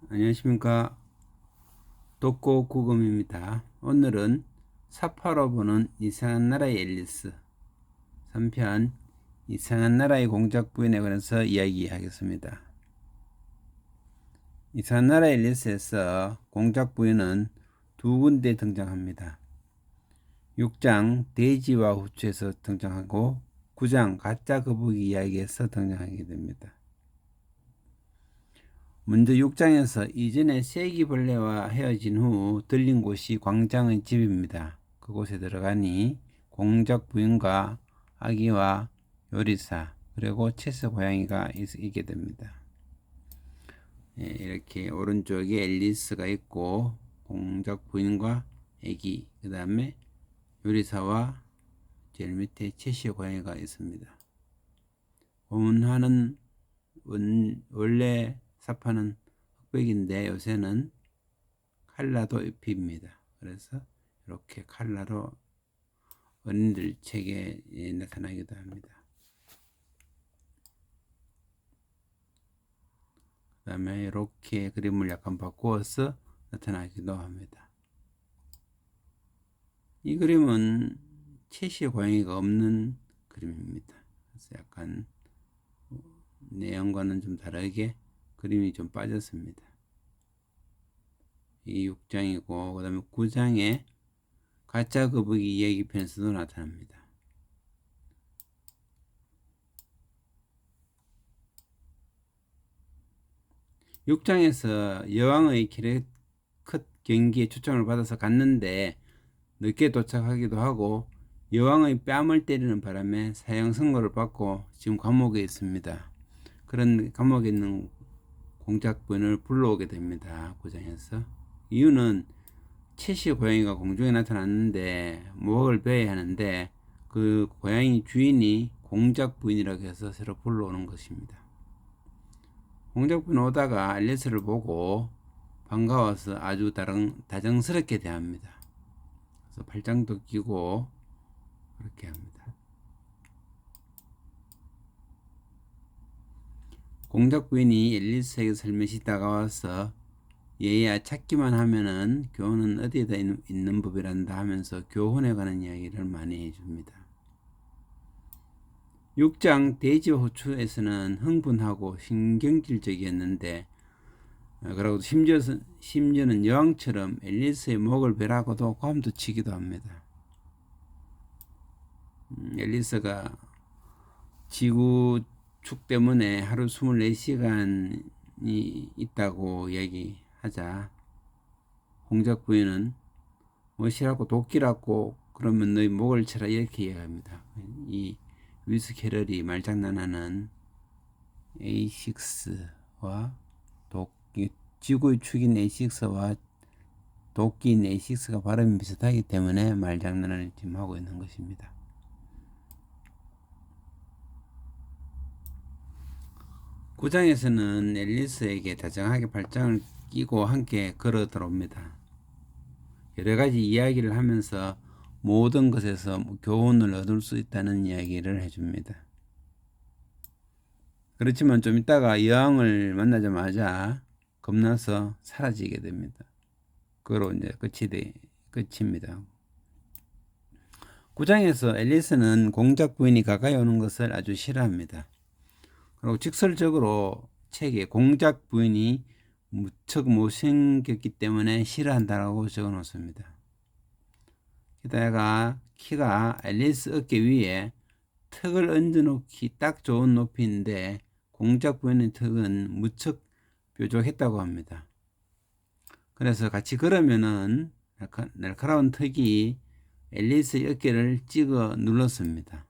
안녕하십니까. 독고구금입니다. 오늘은 사파로 보는 이상한 나라의 앨리스 3편 이상한 나라의 공작 부인에 관해서 이야기하겠습니다. 이상한 나라의 앨리스에서 공작 부인은 두 군데 등장합니다. 6장 돼지와 후추에서 등장하고 9장 가짜 거북이 이야기에서 등장하게 됩니다. 먼저 6장에서 이전에 세기벌레와 헤어진 후 들린 곳이 광장의 집입니다. 그곳에 들어가니 공작 부인과 아기와 요리사 그리고 채소 고양이가 있게 됩니다. 이렇게 오른쪽에 앨리스가 있고 공작 부인과 아기 그 다음에 요리사와 제일 밑에 채소 고양이가 있습니다. 원하는 원래 사파는 흑백인데 요새는 칼라도 입힙니다. 그래서 이렇게 칼라로 어린이들 책에 나타나기도 합니다. 그 다음에 이렇게 그림을 약간 바꾸어서 나타나기도 합니다. 이 그림은 채시의 고양이가 없는 그림입니다. 그래서 약간 내용과는 좀 다르게 그림이 좀 빠졌습니다. 이 6장이고 그 다음에 9장에 가짜 거북이 이야기편에서도 나타납니다. 6장에서 여왕의 키레컷 경기에 초청을 받아서 갔는데 늦게 도착하기도 하고 여왕의 뺨을 때리는 바람에 사형 선고를 받고 지금 감옥에 있습니다. 그런 감옥에 있는 공작부인을 불러오게 됩니다. 9장에서 이유는 채시 고양이가 공중에 나타났는데 목을 베어야 하는데 그 고양이 주인이 공작부인이라고 해서 새로 불러오는 것입니다. 공작부인 오다가 앨리스를 보고 반가워서 아주 다정스럽게 대합니다. 그래서 팔짱도 끼고 그렇게 합니다. 공작부인이 앨리스에게 살며시 다가와서 얘야 찾기만 하면은 교훈은 어디에다 있는 법이란다 하면서 교훈에 관한 이야기를 많이 해줍니다. 6장 돼지와 후추에서는 흥분하고 신경질적이었는데 그리고 심지어는 여왕처럼 앨리스의 목을 베라고도 고함도 치기도 합니다. 앨리스가 지구축 때문에 하루 24시간이 있다고 얘기하자 공작 부인은 무엇이라고 도끼라고 그러면 너희 목을 쳐라 이렇게 이야기합니다. 이 윌스 캐럴이 말장난하는 A6와 지구의 축인 A6와 도끼인 A6가 발음이 비슷하기 때문에 말장난을 지금 하고 있는 것입니다. 9장에서는 앨리스에게 다정하게 발장을 끼고 함께 걸어 들어옵니다. 여러가지 이야기를 하면서 모든 것에서 교훈을 얻을 수 있다는 이야기를 해줍니다. 그렇지만 좀 있다가 여왕을 만나자마자 겁나서 사라지게 됩니다. 그로 이제 끝입니다. 9장에서 앨리스는 공작 부인이 가까이 오는 것을 아주 싫어합니다. 그리고 직설적으로 책에 공작 부인이 무척 못생겼기 때문에 싫어한다라고 적어 놓습니다. 게다가 키가 앨리스 어깨 위에 턱을 얹어놓기 딱 좋은 높이인데 공작 부인의 턱은 무척 뾰족했다고 합니다. 그래서 같이 걸으면은 날카로운 턱이 앨리스의 어깨를 찍어 눌렀습니다.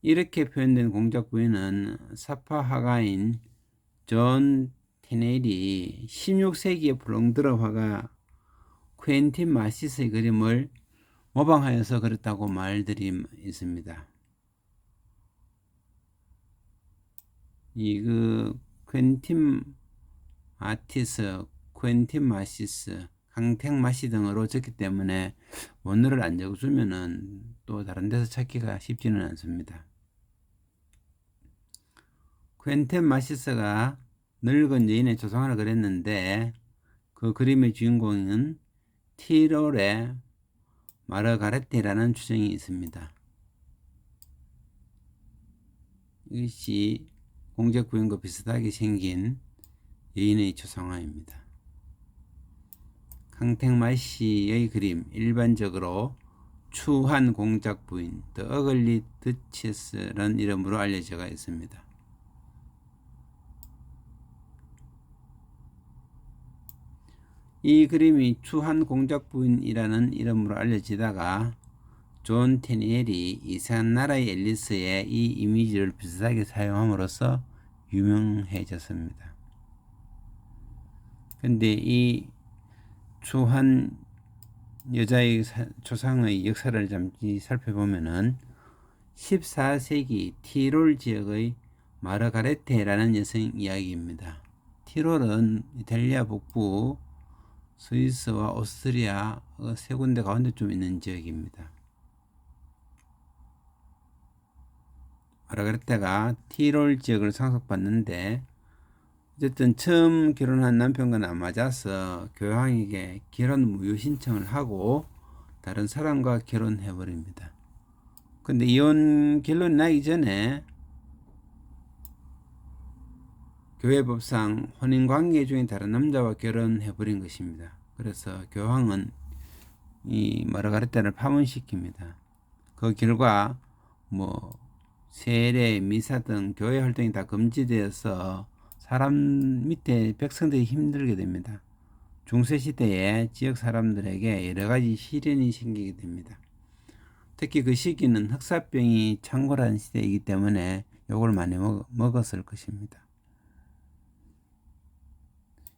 이렇게 표현된 공작 부인은 사파 화가인 존 테넬이 16세기의 블롱드러 화가 퀸틴 마시스의 그림을 모방하여서 그렸다고 말들이 있습니다. 퀸틴 마시스, 강택 마시 등으로 적기 때문에 원어를 안 적어주면은 또 다른 데서 찾기가 쉽지는 않습니다. 퀸텐 마시스가 늙은 여인의 조상을 그렸는데 그 그림의 주인공은 티롤의 마르가레테라는 추정이 있습니다. 이것이 공작 부인과 비슷하게 생긴 여인의 초상화입니다. 캉택마시의 그림, 일반적으로 추한 공작 부인, The Ugly Duchess라는 이름으로 알려져 있습니다. 이 그림이 추한 공작 부인이라는 이름으로 알려지다가 존 테니엘이 이상한 나라의 앨리스의 이 이미지를 비슷하게 사용함으로써 유명해졌습니다. 근데 이 추한 여자의 초상의 역사를 잠시 살펴보면은 14세기 티롤 지역의 마르가레테라는 여성 이야기입니다. 티롤은 이탈리아 북부 스위스와 오스트리아 세 군데 가운데 좀 있는 지역입니다. 마르가레테가 티롤 지역을 상속받는데 어쨌든 처음 결혼한 남편과는 안 맞아서 교황에게 결혼 무효 신청을 하고 다른 사람과 결혼해버립니다. 근데 이혼 결론이 나기 전에 교회법상 혼인관계 중에 다른 남자와 결혼해버린 것입니다. 그래서 교황은 이 마르가레테를 파문시킵니다. 그 결과 세례, 미사 등 교회 활동이 다 금지되어서 사람 밑에 백성들이 힘들게 됩니다. 중세시대에 지역 사람들에게 여러 가지 시련이 생기게 됩니다. 특히 그 시기는 흑사병이 창궐한 시대이기 때문에 욕을 많이 먹었을 것입니다.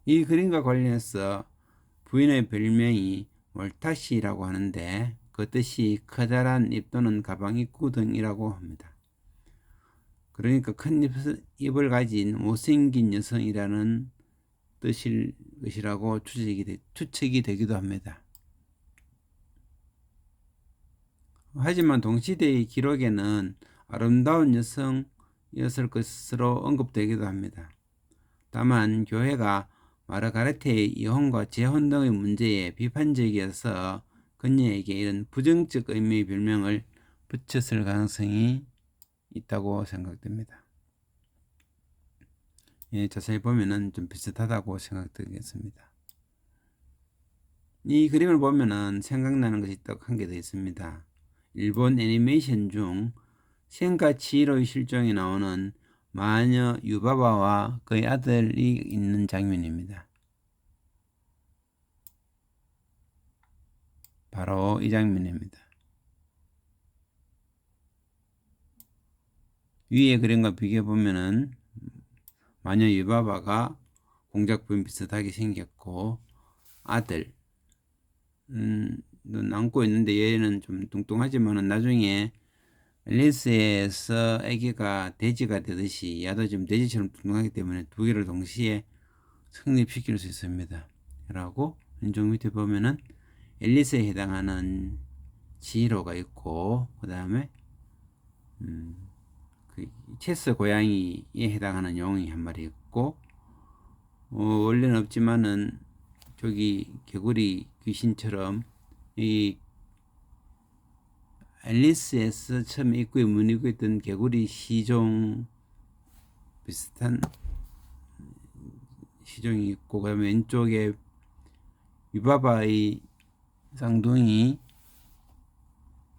이 그림과 관련해서 부인의 별명이 몰타시라고 하는데 그 뜻이 커다란 입 또는 가방 입구 등이라고 합니다. 그러니까 큰 입을 가진 못생긴 여성이라는 뜻일 것이라고 추측이 되기도 합니다. 하지만 동시대의 기록에는 아름다운 여성이었을 것으로 언급되기도 합니다. 다만 교회가 마르가레테의 이혼과 재혼 등의 문제에 비판적이어서 그녀에게 이런 부정적 의미의 별명을 붙였을 가능성이 있다고 생각됩니다. 자세히 보면은 좀 비슷하다고 생각되겠습니다. 이 그림을 보면은 생각나는 것이 딱 한 개 더 있습니다. 일본 애니메이션 중 센과 치히로의 실종에 나오는 마녀 유바바와 그의 아들이 있는 장면입니다. 바로 이 장면입니다. 위의 그림과 비교해 보면은 마녀 유바바가 공작 부인 비슷하게 생겼고 아들 눈 안고 있는데 얘는 좀 뚱뚱하지만은 나중에 앨리스에서 아기가 돼지가 되듯이 야도 좀 돼지처럼 뚱뚱하기 때문에 두 개를 동시에 성립시킬 수 있습니다. 라고 왼쪽 밑에 보면은 앨리스에 해당하는 지히로가 있고 그 다음에 그 체스 고양이에 해당하는 용이 한 마리 있고 원래는 없지만은 저기 개구리 귀신처럼 이 앨리스에서 처음에 입구에 무늬고 있던 개구리 시종 비슷한 시종이 있고 그 다음에 왼쪽에 유바바의 쌍둥이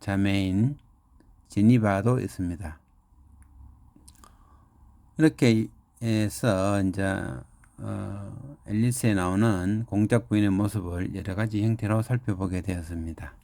자매인 제니바도 있습니다. 이렇게 해서 이제 앨리스에 나오는 공작 부인의 모습을 여러 가지 형태로 살펴보게 되었습니다.